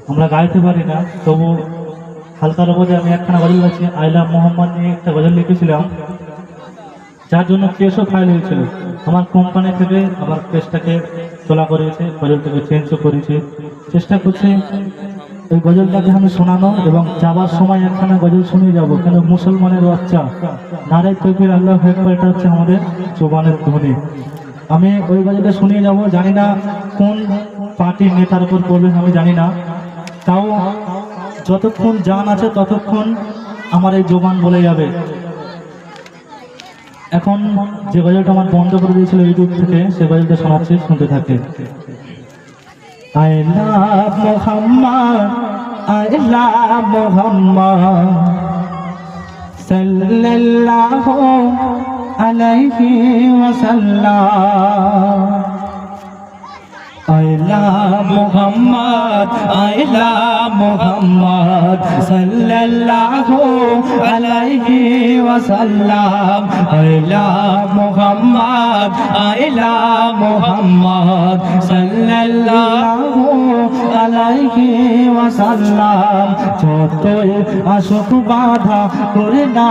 আমরা গাইতে পারি না, তবু হালকার মধ্যে আমি একখানা গজল গাইছি। আইলা মোহাম্মদ নিয়ে একটা গজল লিখেছিলাম, যার জন্য কেসও ফাইল হয়েছিল। আমার কোম্পানি থেকে আবার কেসটাকে তোলা করেছে, গজলটাকে চেঞ্জও করেছে। চেষ্টা করছি এই গজলটাকে আমি শোনানো, এবং যাবার সময় একখানা গজল শুনে যাব। কেন মুসলমানের বাচ্চা নারে তকবীর আল্লাহু আকবার, এটা হচ্ছে আমাদের জবানের ধ্বনি। আমি ওই গজলটা শুনিয়ে যাব। জানি না কোন পার্টির নেতার উপর করবেন, আমি জানি না, তাও যতক্ষণ জান আছে ততক্ষণ আমার এই জবান বলে যাবে। এখন যে গজলটা আমার বন্ধ করে দিয়েছিল ইউটিউব থেকে, সে গজলটা শোনাচ্ছি, শুনতে থাকে। I love Muhammad, I love Muhammad, sallallahu alayhi wa sallam. I love Muhammad, I love Muhammad, sallallahu alayhi wa sallam. I love Muhammad, I love Muhammad, sallallahu alayhi wa sallam. যতই আসুক বাধা করে না